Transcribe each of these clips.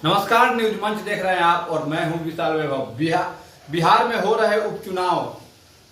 नमस्कार, न्यूज मंच देख रहे हैं आप और मैं हूं विशाल वैभव। बिहार में हो रहे उपचुनाव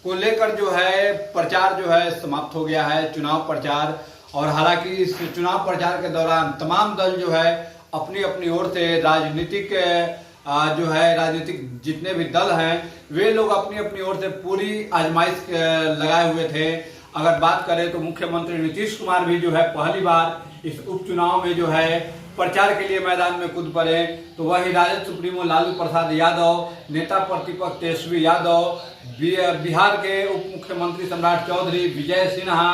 को लेकर जो है प्रचार जो है समाप्त हो गया है, चुनाव प्रचार। और हालांकि इस चुनाव प्रचार के दौरान तमाम दल जो है अपनी अपनी ओर से राजनीतिक जितने भी दल हैं वे लोग अपनी अपनी ओर से पूरी आजमाइश लगाए हुए थे। अगर बात करें तो मुख्यमंत्री नीतीश कुमार भी जो है पहली बार इस उपचुनाव में जो है प्रचार के लिए मैदान में कूद पड़े। तो वही राजद सुप्रीमो लालू प्रसाद यादव, नेता प्रतिपक्ष तेजस्वी यादव, बिहार के उप मुख्यमंत्री सम्राट चौधरी, विजय सिन्हा,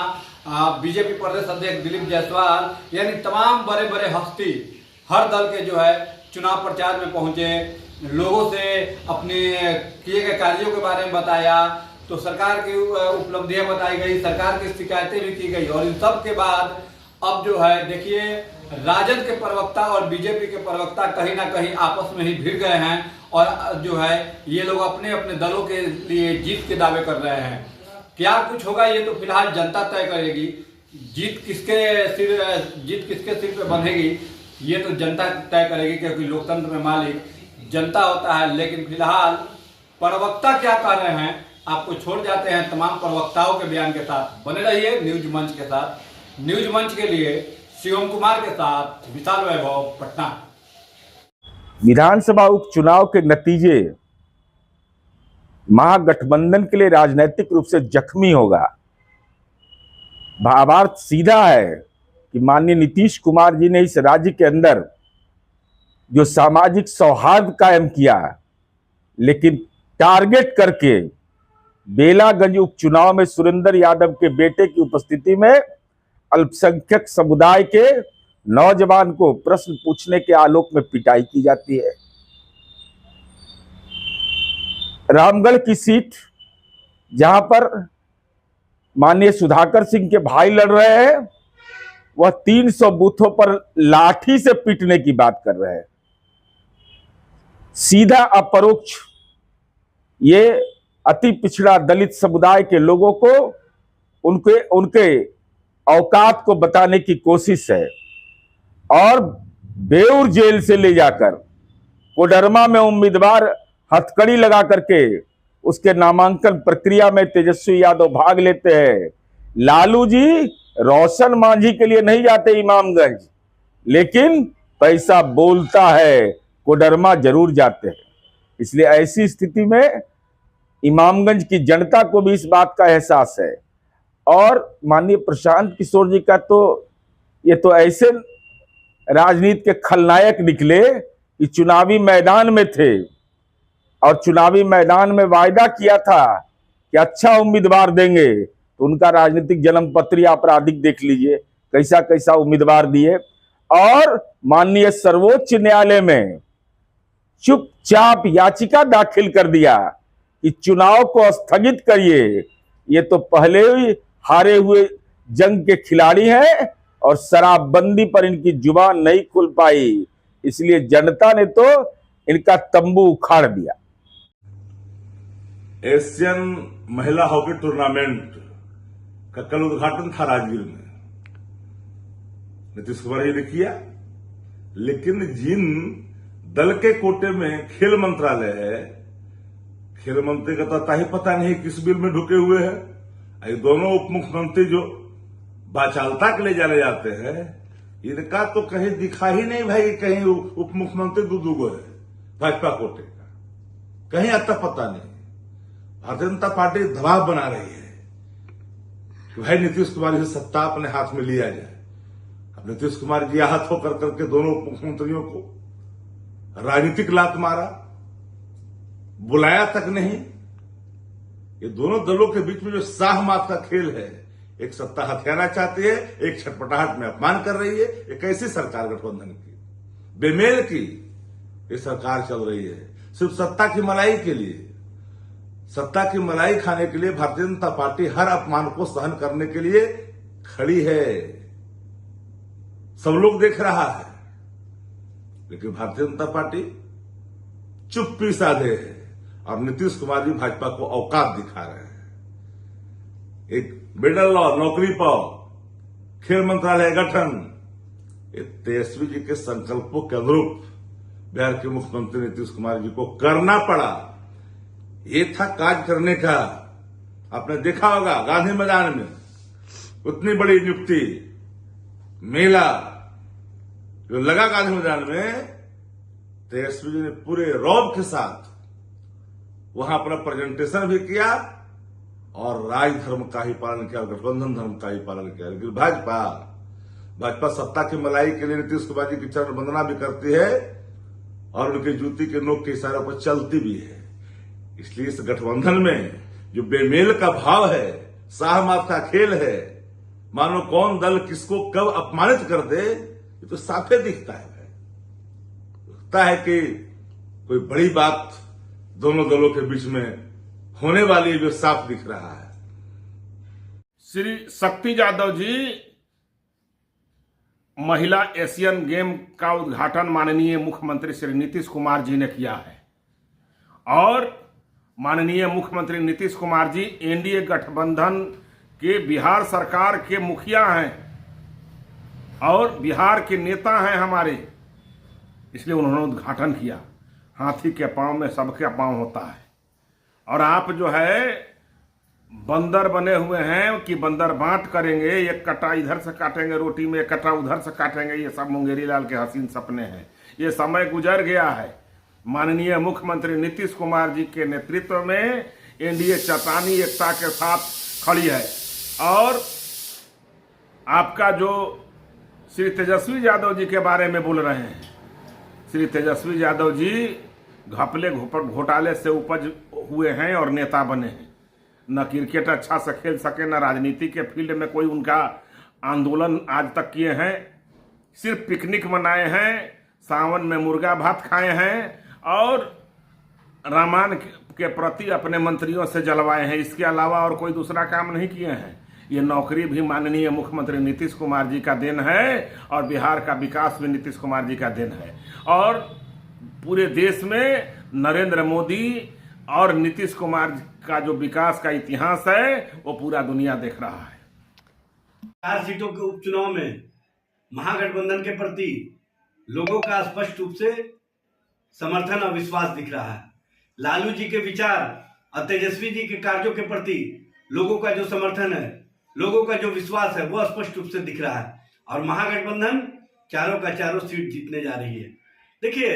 बीजेपी प्रदेश अध्यक्ष दिलीप जायसवाल, यानी तमाम बड़े बड़े हस्ती हर दल के जो है चुनाव प्रचार में पहुंचे। लोगों से अपने किए गए कार्यों के बारे में बताया, तो सरकार की उपलब्धियां बताई गई, सरकार की शिकायतें भी की गई। और इन सब के बाद अब जो है देखिए राजद के प्रवक्ता और बीजेपी के प्रवक्ता कहीं ना कहीं आपस में ही भिड़ गए हैं और जो है ये लोग अपने अपने दलों के लिए जीत के दावे कर रहे हैं। क्या कुछ होगा ये तो फिलहाल जनता तय करेगी। जीत किसके सिर पे बंधेगी ये तो जनता तय करेगी, क्योंकि लोकतंत्र में मालिक जनता होता है। लेकिन फिलहाल प्रवक्ता क्या कह रहे हैं आपको छोड़ जाते हैं तमाम प्रवक्ताओं के बयान के साथ। बने रहिए न्यूज मंच के साथ। न्यूज मंच के लिए शिवम कुमार के साथ विशाल वैभव, पटना। विधानसभा उपचुनाव के नतीजे महागठबंधन के लिए राजनीतिक रूप से जख्मी होगा। भावार्थ सीधा है कि माननीय नीतीश कुमार जी ने इस राज्य के अंदर जो सामाजिक सौहार्द कायम किया, लेकिन टारगेट करके बेलागंज उपचुनाव में सुरेंद्र यादव के बेटे की उपस्थिति में अल्पसंख्यक समुदाय के नौजवान को प्रश्न पूछने के आलोक में पिटाई की जाती है। रामगढ़ की सीट जहां पर माननीय सुधाकर सिंह के भाई लड़ रहे हैं, वह 300 बूथों पर लाठी से पीटने की बात कर रहे हैं। सीधा अपरोक्ष ये अति पिछड़ा दलित समुदाय के लोगों को उनके औकात को बताने की कोशिश है। और बेऊर जेल से ले जाकर कोडरमा में उम्मीदवार हथकड़ी लगा करके उसके नामांकन प्रक्रिया में तेजस्वी यादव भाग लेते हैं। लालू जी रोशन मांझी के लिए नहीं जाते इमामगंज, लेकिन पैसा बोलता है, कोडरमा जरूर जाते हैं। इसलिए ऐसी स्थिति में इमामगंज की जनता को भी इस बात का एहसास है। और माननीय प्रशांत किशोर जी का तो ये तो ऐसे राजनीति के खलनायक निकले कि चुनावी मैदान में थे और चुनावी मैदान में वायदा किया था कि अच्छा उम्मीदवार देंगे, तो उनका राजनीतिक जन्म पत्र या आपराधिक देख लीजिए कैसा कैसा उम्मीदवार दिए। और माननीय सर्वोच्च न्यायालय में चुपचाप याचिका दाखिल कर दिया कि चुनाव को स्थगित करिए। ये तो पहले ही हारे हुए जंग के खिलाड़ी हैं और शराबबंदी पर इनकी जुबान नहीं खुल पाई, इसलिए जनता ने तो इनका तंबू उखाड़ दिया। एशियन महिला हॉकी टूर्नामेंट का कल उद्घाटन था राजगीर में। नीतीश कुमार जी ने किया, लेकिन जिन दल के कोटे में खेल मंत्रालय है, खेल मंत्री का तो अता ही पता नहीं किस बिल में ढुके हुए हैं। ये दोनों उप मुख्यमंत्री जो बाचालता के लिए जाने जाते हैं, इनका तो कहीं दिखा ही नहीं भाई, कहीं उप मुख्यमंत्री दो है भाजपा कोटे का, कहीं अता पता नहीं। भारतीय जनता पार्टी दबाव बना रही है कि भाई नीतीश कुमार जी सत्ता अपने हाथ में लिया जाए। अब नीतीश कुमार जी आहत होकर करके दोनों उप मुख्यमंत्रियों को राजनीतिक लात मारा, बुलाया तक नहीं। ये दोनों दलों के बीच में जो शाह मात का खेल है, एक सत्ता हथियाना चाहती है, एक छटपटाहट में अपमान कर रही है। एक ऐसी सरकार गठबंधन की बेमेल की ये सरकार चल रही है, सिर्फ सत्ता की मलाई के लिए। सत्ता की मलाई खाने के लिए भारतीय जनता पार्टी हर अपमान को सहन करने के लिए खड़ी है, सब लोग देख रहा है। लेकिन भारतीय जनता पार्टी चुप्पी साधे है और नीतीश कुमार जी भाजपा को औकात दिखा रहे हैं। एक मिडल लॉ नौकरी पर खेल मंत्रालय गठन, तेजस्वी जी के संकल्पों के अनुरूप बिहार के मुख्यमंत्री नीतीश कुमार जी को करना पड़ा। ये था काज करने का। आपने देखा होगा गांधी मैदान में उतनी बड़ी नियुक्ति मेला जो लगा गांधी मैदान में, तेजस्वी जी ने पूरे रौब के साथ वहां अपना प्रेजेंटेशन भी किया और राजधर्म का ही पालन किया, गठबंधन धर्म का ही पालन किया। लेकिन भाजपा सत्ता की मलाई के लिए नीतीश कुमार जी की चरण वंदना भी करती है और उनकी जूती के नोक के इशारों पर चलती भी है। इसलिए इस गठबंधन में जो बेमेल का भाव है, शाहमात का खेल है, मानो कौन दल किसको कब अपमानित कर दे, ये तो साफे दिखता है। लगता है कि कोई बड़ी बात दोनों दलों के बीच में होने वाली है, जो साफ दिख रहा है। श्री शक्ति यादव जी, महिला एशियन गेम का उद्घाटन माननीय मुख्यमंत्री श्री नीतीश कुमार जी ने किया है और माननीय मुख्यमंत्री नीतीश कुमार जी एनडीए गठबंधन के बिहार सरकार के मुखिया हैं और बिहार के नेता हैं हमारे, इसलिए उन्होंने उद्घाटन किया। हाथी के पांव में सबके पांव होता है और आप जो है बंदर बने हुए हैं कि बंदर बांट करेंगे, एक कटा इधर से काटेंगे रोटी में, एक कटा उधर से काटेंगे, ये सब मुंगेरी लाल के हसीन सपने हैं। ये समय गुजर गया है। माननीय मुख्यमंत्री नीतीश कुमार जी के नेतृत्व में एनडीए चौतानी एकता के साथ खड़ी है और आपका जो श्री तेजस्वी यादव जी के बारे में बोल रहे हैं, श्री तेजस्वी यादव जी घपले घोटाले से उपज हुए हैं और नेता बने हैं। न क्रिकेट अच्छा से खेल सके, न राजनीति के फील्ड में कोई उनका आंदोलन आज तक किए हैं। सिर्फ पिकनिक मनाए हैं, सावन में मुर्गा भात खाए हैं और रामायण के प्रति अपने मंत्रियों से जलवाए हैं। इसके अलावा और कोई दूसरा काम नहीं किए हैं। ये नौकरी भी माननीय मुख्यमंत्री नीतीश कुमार जी का देन है और बिहार का विकास भी नीतीश कुमार जी का देन है और पूरे देश में नरेंद्र मोदी और नीतीश कुमार का जो विकास का इतिहास है वो पूरा दुनिया देख रहा है। 4 सीटों के उपचुनाव में महागठबंधन के प्रति लोगों का स्पष्ट रूप से समर्थन और विश्वास दिख रहा है। लालू जी के विचार और तेजस्वी जी के कार्यों के प्रति लोगों का जो समर्थन है, लोगों का जो विश्वास है, वो स्पष्ट रूप से दिख रहा है और महागठबंधन चारों का चारों सीट जीतने जा रही है। देखिए,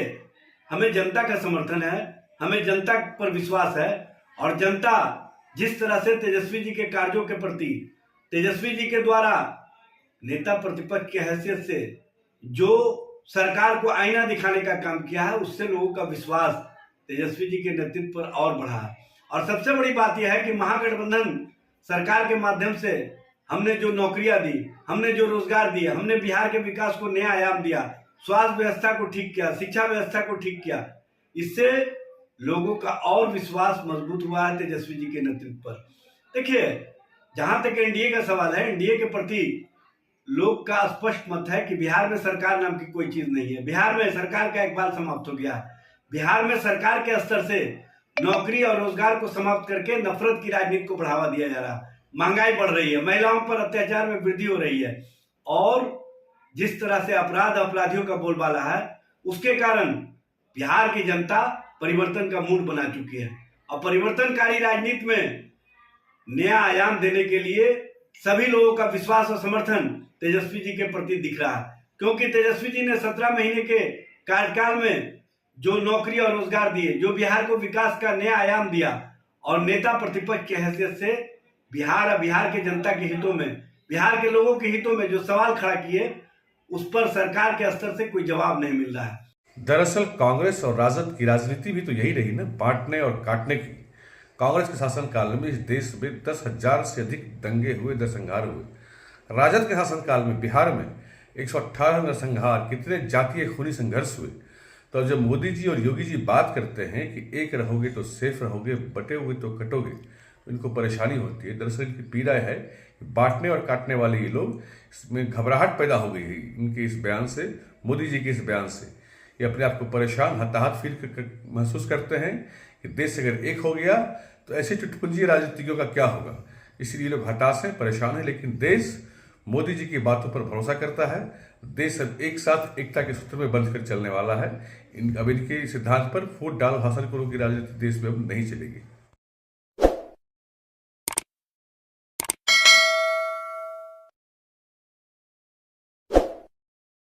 हमें जनता का समर्थन है, हमें जनता पर विश्वास है और जनता जिस तरह से तेजस्वी जी के कार्यों के प्रति, तेजस्वी जी के द्वारा नेता प्रतिपक्ष की हैसियत से जो सरकार को आईना दिखाने का काम किया है, उससे लोगों का विश्वास तेजस्वी जी के नेतृत्व पर और बढ़ा है। और सबसे बड़ी बात यह है कि महागठबंधन सरकार के माध्यम से हमने जो नौकरियां दी, हमने जो रोजगार दिया, हमने बिहार के विकास को नया आयाम दिया, स्वास्थ्य व्यवस्था को ठीक किया, शिक्षा व्यवस्था को ठीक किया, इससे लोगों का और विश्वास मजबूत हुआ है तेजस्वी जी के नेतृत्व पर। देखिए, जहां तक एनडीए का सवाल है, एनडीए के प्रति लोग का स्पष्ट मत है कि बिहार में सरकार नाम की कोई चीज नहीं है। बिहार में सरकार का एक बार समाप्त हो गया। बिहार में सरकार के स्तर से नौकरी और रोजगार को समाप्त करके नफरत की राजनीति को बढ़ावा दिया जा रहा है। महंगाई बढ़ रही है, महिलाओं पर अत्याचार में वृद्धि हो रही है और जिस तरह से अपराध अपराधियों का बोलबाला है, उसके कारण बिहार की जनता परिवर्तन का मूड बना चुकी है और परिवर्तनकारी राजनीति में नया आयाम देने के लिए सभी लोगों का विश्वास और समर्थन तेजस्वी जी के प्रति दिख रहा है, क्योंकि तेजस्वी जी ने 17 महीने के कार्यकाल में जो नौकरी और रोजगार दिए, जो बिहार को विकास का नया आयाम दिया और नेता प्रतिपक्ष की हैसियत से बिहार के जनता के हितों में, बिहार के लोगों के हितों में जो सवाल खड़ा किए, उस पर सरकार के स्तर से कोई जवाब नहीं मिल रहा है। दरअसल कांग्रेस और राजद की राजनीति भी तो यही रही ना, बांटने और काटने की। कांग्रेस के शासनकाल में इस देश में 10,000 से अधिक दंगे हुए, नरसंहार हुए। राजद के शासनकाल में बिहार में 118 नरसंहार, कितने जातीय खूनी संघर्ष हुए। तो जब मोदी जी और योगी जी बात करते हैं कि एक रहोगे तो सेफ रहोगे, बटे हुए तो कटोगे, तो इनको परेशानी होती है। दरअसल इनकी पीड़ा है कि बांटने और काटने वाले ये लोग, इसमें घबराहट पैदा हो गई है इनके इस बयान से, मोदी जी के इस बयान से। ये अपने आप को परेशान, हताहत फील महसूस करते हैं कि देश अगर एक हो गया तो ऐसे चुटपुंजी राजनीतिज्ञों का क्या होगा। इसलिए लोग हताश हैं, परेशान हैं, लेकिन देश मोदी जी की बातों पर भरोसा करता है। देश अब एक साथ एकता के सूत्र में बंध कर चलने वाला है। अब इनके सिद्धांत पर फूट डाल भाषण की राजनीति देश में अब नहीं चलेगी।